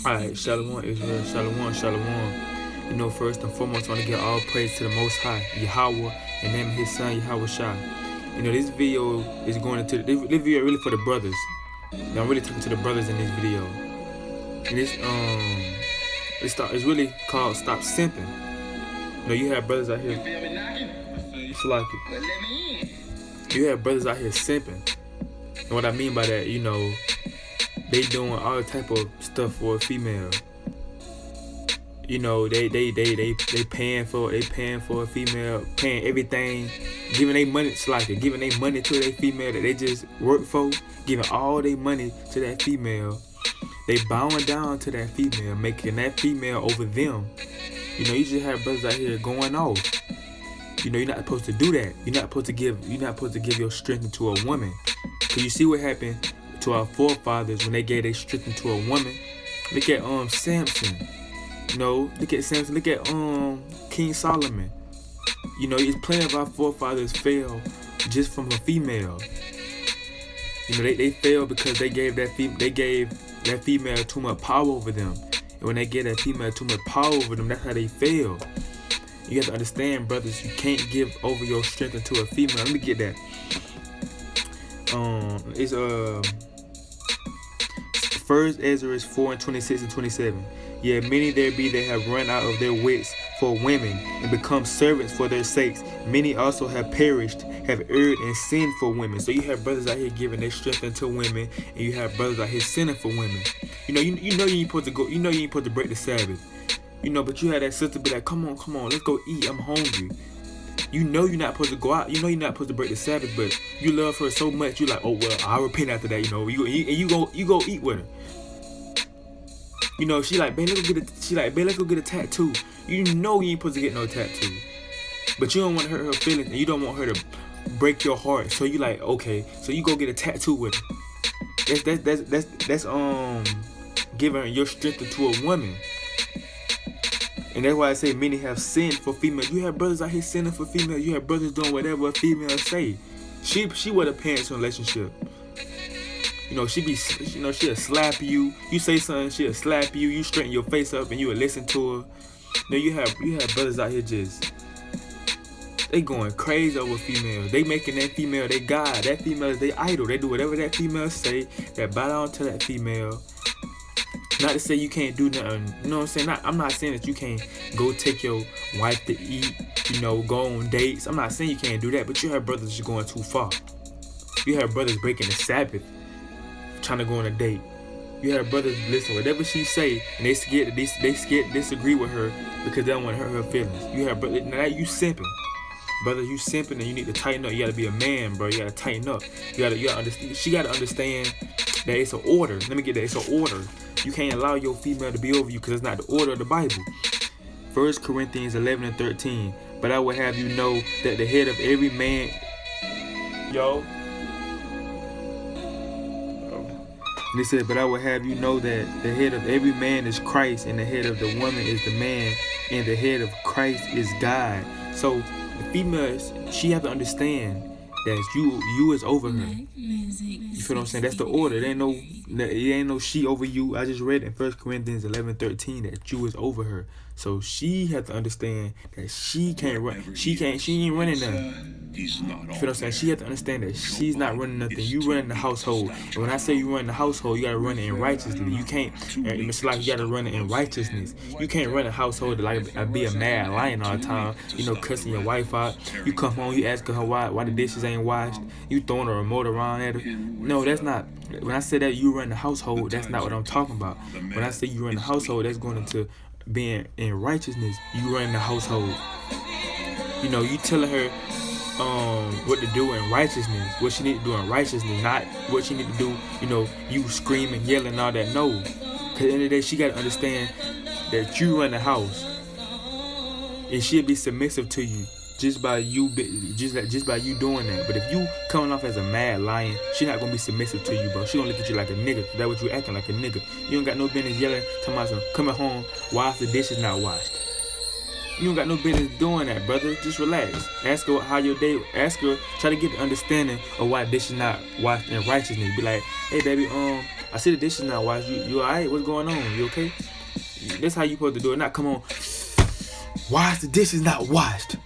Alright, Shalom Israel, Shalom, Shalom. You know, first and foremost, I want to give all praise to the Most High, Yahweh, and name of His Son, Yahweh Shai. You know, this video is going into, this video really for the brothers. Now, I'm really talking to the brothers in this video. And it's really called Stop Simping. You know, you have brothers out here, it's like it. You have brothers out here simping. And what I mean by that, you know, they doing all type of stuff for a female. You know, they paying for a female, paying everything, giving their money giving their money to their female that they just work for, giving all their money to that female. They bowing down to that female, making that female over them. You know, you just have brothers out here going off. You know, you're not supposed to do that. You're not supposed to give your strength to a woman. Cause you see what happened to our forefathers when they gave their strength to a woman. Look at Samson. You know, look at Samson. Look at King Solomon. You know, it's plenty of our forefathers fell just from a female. You know, they failed because they gave that female too much power over them. And when they gave that female too much power over them, that's how they fail. You have to understand, brothers, you can't give over your strength into a female. Let me get that. It's First Ezra 4:26-27. Yeah, many there be that have run out of their wits for women and become servants for their sakes. Many also have perished, have erred and sinned for women. So you have brothers out here giving their strength into women, and you have brothers out here sinning for women. You know you ain't supposed to go. You know you ain't supposed to break the Sabbath. You know, but you had that sister be like, come on, let's go eat. I'm hungry. You know you're not supposed to go out. You know you're not supposed to break the Sabbath, but you love her so much. You like, oh well, I'll repent after that. You know, you go eat with her. You know, she like, babe, let's go get a tattoo. You know you ain't supposed to get no tattoo, but you don't want to hurt her feelings, and you don't want her to break your heart. So you like, okay, so you go get a tattoo with her. That's giving your strength to a woman. And that's why I say many have sinned for females. You have brothers out here sinning for females. You have brothers doing whatever a female say. She with a parents relationship. You know, she'll slap you. You say something, she'll slap you. You straighten your face up and you will listen to her. You know, you have brothers out here they going crazy over females. They making that female their god. That female is their idol. They do whatever that female say. They bow down to that female. Not to say you can't do nothing, you know what I'm saying? I'm not saying that you can't go take your wife to eat, you know, go on dates. I'm not saying you can't do that, but you have brothers just going too far. You have brothers breaking the Sabbath, trying to go on a date. You have brothers listen whatever she say, and they scared to disagree with her because they don't want to hurt her feelings. You have brothers, now you simping. Brother, you simping, and you need to tighten up. You gotta be a man, bro. You gotta tighten up. You gotta understand. She gotta understand that it's an order. Let me get that. It's an order. You can't allow your female to be over you because it's not the order of the Bible. 1 Corinthians 11:13. But I will have you know that the head of every man, And it said, but I will have you know that the head of every man is Christ, and the head of the woman is the man, and the head of Christ is God. So the females, she have to understand that you is over her. You feel what I'm saying? That's the order. It ain't no she over you. I just read in 1 Corinthians 11:13 that you is over her. So she have to understand that she can't run. She ain't running nothing. You feel what I'm saying? She have to understand that she's not running nothing. You run the household. And when I say you run the household, you gotta run it in righteousness. You can't. It's like you gotta run it in righteousness. You can't run a household like be a mad lion all the time. You know, cussing your wife out. You come home, you ask her why the dishes ain't washed. You throwing a remote around at her. No, that's not. When I say that you run the household, that's not what I'm talking about. When I say you run the household, that's going into being in righteousness. You run the household. You know, you telling her what to do in righteousness, what she need to do in righteousness, not what she need to do, you know, you screaming, yelling, all that. No. Because at the end of the day, she got to understand that you run the house. And she'll be submissive to you just by you doing that. But if you coming off as a mad lion, she not gonna be submissive to you, bro. She gonna look at you like a nigga. That's what you acting like, a nigga. You don't got no business yelling, talking about some coming home, why is the dishes not washed? You don't got no business doing that, brother. Just relax. Ask her how your day. Ask her. Try to get the understanding of why dishes not washed in righteousness. Be like, hey, baby, I see the dishes not washed. You alright? What's going on? You okay? That's how you supposed to do it. Not come on. Why is the dishes not washed?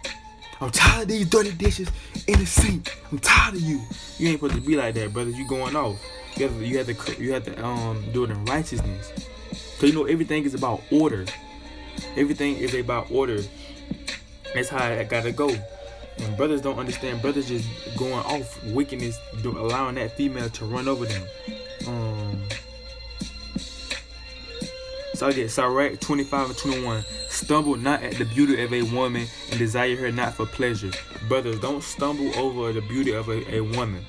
I'm tired of these dirty dishes in the sink. I'm tired of you. You ain't supposed to be like that, brother. You going off. You have to do it in righteousness. Cause you know everything is about order. Everything is about order. That's how it gotta go. And brothers don't understand. Brothers just going off wickedness, allowing that female to run over them. So I get Sirach 25 and 21. Stumble not at the beauty of a woman and desire her not for pleasure. Brothers, don't stumble over the beauty of a woman.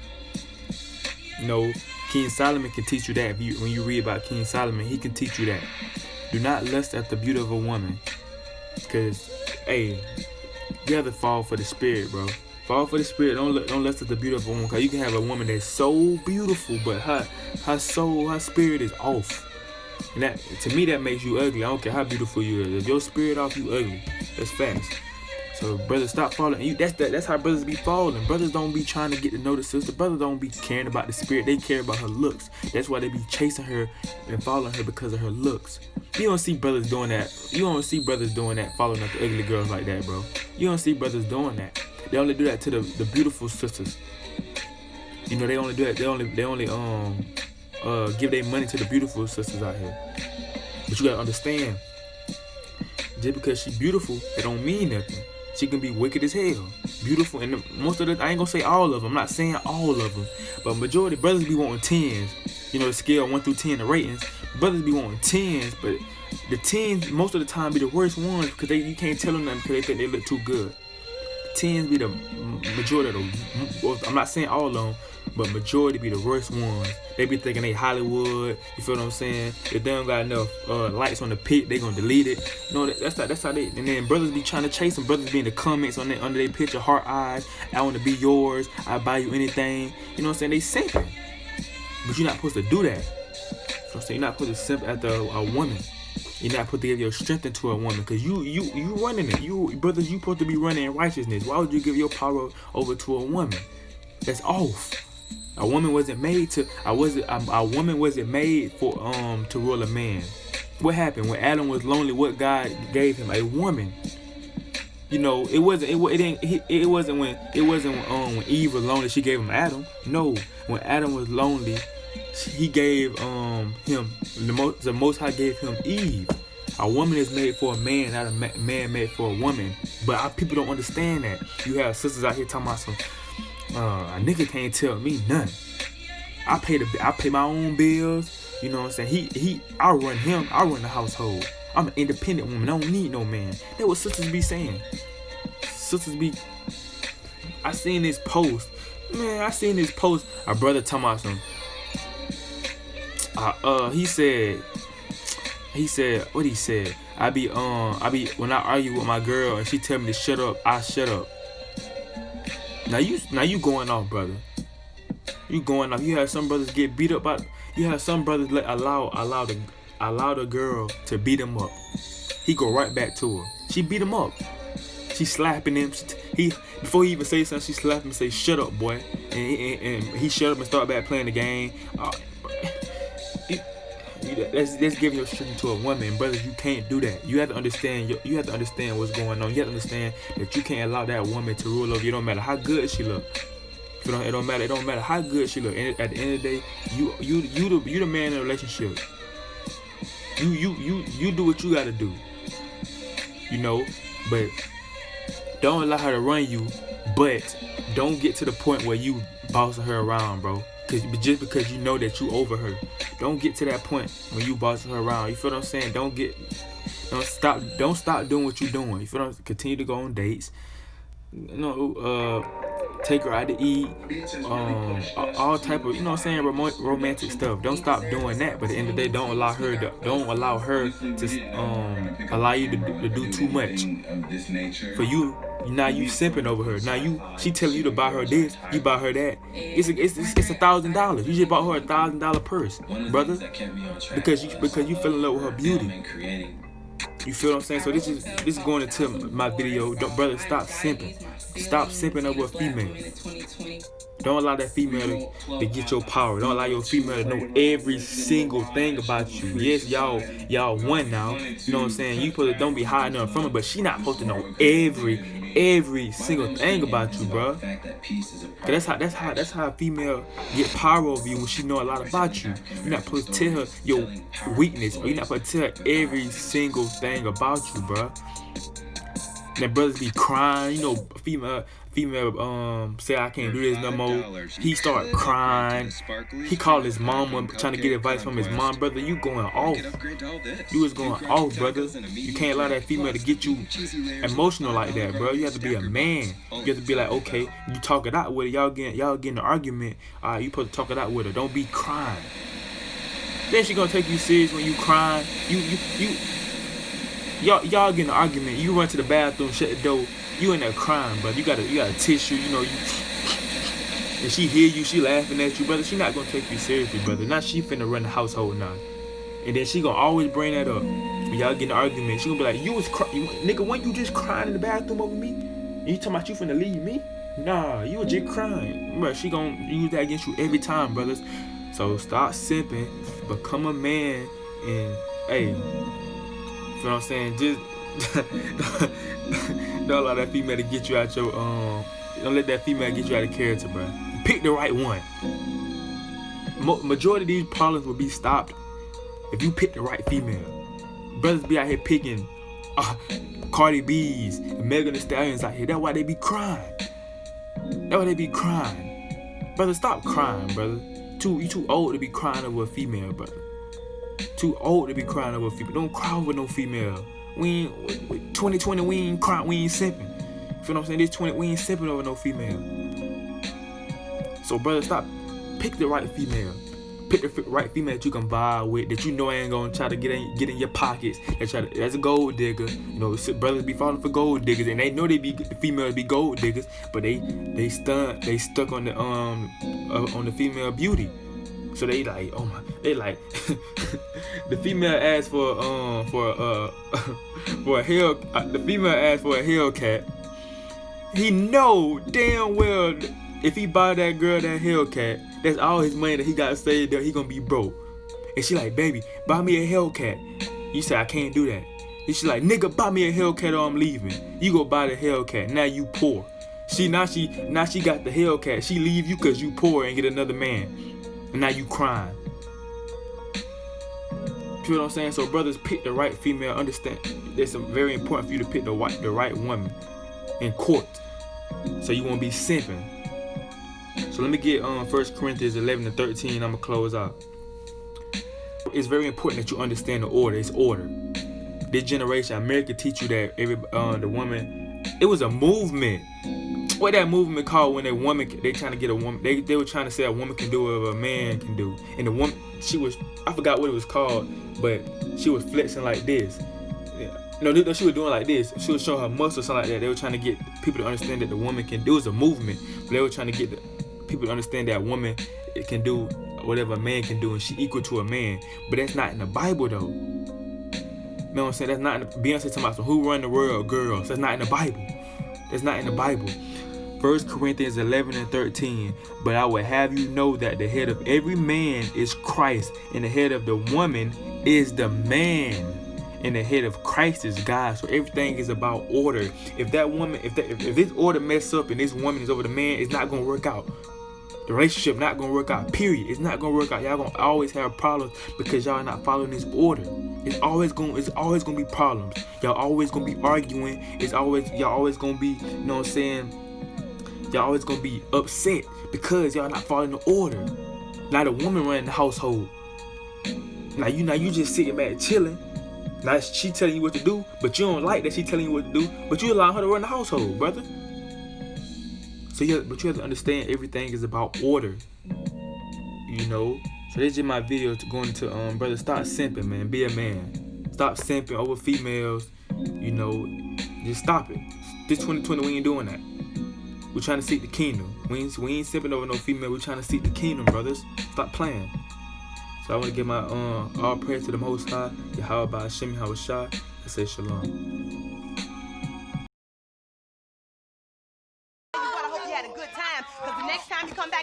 No, King Solomon can teach you that. When you read about King Solomon, he can teach you that. Do not lust at the beauty of a woman. Because, hey, you have to fall for the spirit, bro. Fall for the spirit. Don't lust at the beauty of a woman. Because you can have a woman that's so beautiful, but her soul, her spirit is off. And that, to me, that makes you ugly. I don't care how beautiful you is. If your spirit off, you ugly. That's facts. So brothers, stop falling. And that's how brothers be falling. Brothers don't be trying to get to know the sister. Brothers don't be caring about the spirit. They care about her looks. That's why they be chasing her and following her because of her looks. You don't see brothers doing that. You don't see brothers doing that, following up the ugly girls like that, bro. You don't see brothers doing that. They only do that to the beautiful sisters. You know, they only do that. They only give their money to the beautiful sisters out here. But you gotta understand, just because she beautiful, it don't mean nothing. She can be wicked as hell. Beautiful, and most of the, I ain't gonna say all of them. I'm not saying all of them, but majority brothers be wanting 10s. You know, the scale 1 through 10, the ratings. Brothers be wanting 10s, but the 10s most of the time be the worst ones because you can't tell them nothing because they think they look too good. 10s be the majority of them. I'm not saying all of them, but majority be the worst ones. They be thinking they Hollywood. You feel what I'm saying? If they don't got enough likes on the pic, they gonna delete it. You know, that's how they. And then brothers be trying to chase them. Brothers be in the comments under their picture, heart eyes. I want to be yours. I buy you anything. You know what I'm saying? They simping, but you're not supposed to do that. You know what I'm saying? You're not supposed to simp after a woman. You're not supposed to give your strength into a woman because you running it. You brothers, you supposed to be running in righteousness. Why would you give your power over to a woman? That's off. A woman wasn't made to. A woman wasn't made for to rule a man. What happened when Adam was lonely? What God gave him? A woman. You know, it wasn't when Eve was lonely. She gave him Adam. No, when Adam was lonely, he gave him the Most High gave him Eve. A woman is made for a man, not a man made for a woman. But our people don't understand that. You have sisters out here talking about some. A nigga can't tell me nothing. I pay my own bills. You know what I'm saying? I run him. I run the household. I'm an independent woman. I don't need no man. That's what sisters be saying. I seen this post. Man, I seen this post. A brother talking about some. He said what he said. I be when I argue with my girl and she tell me to shut up, I shut up. Now you going off, brother. You going off. You have some brothers get beat up by. You have some brothers allow the girl to beat him up. He go right back to her. She beat him up. She slapping him. Before he even say something, she slap him and say, "Shut up, boy." And he shut up and start back playing the game. That's giving your strength to a woman, brothers. You can't do that. You have to understand. You have to understand what's going on. You have to understand that you can't allow that woman to rule over you. It don't matter how good she look. It don't matter how good she look. And at the end of the day, you the man in the relationship. You do what you gotta do. You know, but don't allow her to run you. But don't get to the point where you bossing her around, bro. Just because you know that you over her. Don't get to that point when you bossing her around. You feel what I'm saying? Don't stop doing what you're doing. You feel what I'm saying? Continue to go on dates. You know, take her out to eat. All type of, you know what I'm saying, romantic stuff. Don't stop doing that. But at the end of the day, don't allow her to allow you to do too much. For you, now you simping over her. Now she telling you to buy her this, you buy her that. It's $1,000. You just bought her $1,000 purse, brother, because you fell in love with her beauty. You feel what I'm saying? So this is going into my video. Brother, stop simping. Stop simping over a female. Don't allow that female to get your power. Don't allow your female to know every single thing about you. Yes, y'all won now. You know what I'm saying? You supposed to don't be hiding nothing from her, but she not supposed to know every single thing about you, bro. Cause that's how a female get power over you when she know a lot about you. You're not supposed to tell her your weakness, or you're not supposed to tell her every single thing about you, bro. That brothers be crying, you know, female say I can't do this no more. He start crying. He called his mama trying to get advice from his mom. Brother, you going off. You was going off, brother. You can't allow that female to get you emotional like that, bro. You have to be a man. You have to be like, okay, you talk it out with her. Y'all getting an argument. You supposed to talk it out with her. Don't be crying. Then she gonna take you serious when you crying. Y'all get in an argument. You run to the bathroom, shut the door. You in there crying, brother. You got a tissue. You know and she hear you. She laughing at you, brother. She not gonna take you seriously, brother. Now she finna run the household now, and then she gonna always bring that up. When y'all get in an argument, she gonna be like, "You was nigga, when you just crying in the bathroom over me? And you talking about you finna leave me? Nah, you was just crying, bro." She gonna use that against you every time, brothers. So stop simping, become a man, and hey. You know what I'm saying? Just don't allow that female to get you out your don't let that female get you out of character, bro. Pick the right one. Majority of these problems will be stopped if you pick the right female. Brothers be out here picking Cardi B's and Megan Thee Stallions out here. That's why they be crying. That's why they be crying. Brother, stop crying, brother. You too old to be crying over a female, brother. Too old to be crying over female. Don't cry over no female. We ain't 2020. We ain't crying. We ain't simping. You know what I'm saying? This 20. We ain't simping over no female. So brother, stop. Pick the right female. Pick the right female that you can vibe with. That you know ain't gonna try to get in your pockets. That's a gold digger. You know, brothers be falling for gold diggers, and they know the females be gold diggers, but they stuck on the female beauty. So they like, oh my, they like the female asked for a hair. The female asked for a Hellcat. He know damn well if he buy that girl that Hellcat, that's all his money that he got saved up. He gonna be broke. And she like, baby, buy me a Hellcat. You say I can't do that. And she like, nigga, buy me a Hellcat or I'm leaving. You go buy the Hellcat. Now you poor. Now she got the Hellcat. She leave you cause you poor and get another man. And now you crying. You know what I'm saying? So brothers, pick the right female. Understand, it's very important for you to pick the right woman in court, so you won't be simping. So let me get 1 Corinthians 11-13. I'm gonna close out. It's very important that you understand the order. It's order. This generation, America teach you that the woman. It was a movement. What that movement called when they trying to get a woman, they were trying to say a woman can do what a man can do. And the woman, I forgot what it was called, but she was flexing like this. No, she was doing like this. She was showing her muscles, something like that. They were trying to get people to understand that the woman can do. It was a movement. But they were trying to get people to understand that a woman can do whatever a man can do, and she equal to a man. But that's not in the Bible, though. You know what I'm saying? That's not in Beyonce talking about who run the world, girls. That's not in the Bible. That's not in the Bible. 1 Corinthians 11-13. But I would have you know that the head of every man is Christ, and the head of the woman is the man, and the head of Christ is God. So everything is about order. If that woman, if this order mess up and this woman is over the man, it's not gonna work out. The relationship not gonna work out. Period. It's not gonna work out. Y'all gonna always have problems because y'all not following this order. It's always gonna be problems. Y'all always gonna be arguing. Y'all always gonna be, you know what I'm saying? Y'all always gonna be upset because y'all not following the order. Now the woman running the household. Now you just sitting back chilling. Now she telling you what to do, but you don't like that she telling you what to do, but you allow her to run the household, brother. But you have to understand everything is about order. You know? So this is my video to go into brother, stop simping, man. Be a man. Stop simping over females. You know, just stop it. This 2020 we ain't doing that. We're trying to seek the kingdom. We ain't simping over no female. We're trying to seek the kingdom, brothers. Stop playing. So I want to give my all praise to the Most High, Yahweh Hashem Yahushua. I say shalom. I hope you had a good time, because the next time you come back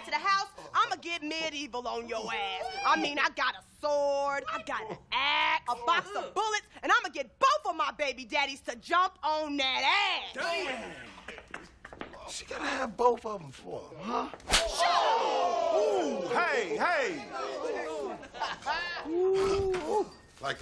medieval on your ass. I mean, I got a sword, I got an axe, a box of bullets, and I'm gonna get both of my baby daddies to jump on that ass. Damn. She gotta have both of them for him, huh? Ooh, hey, hey. Ooh. Like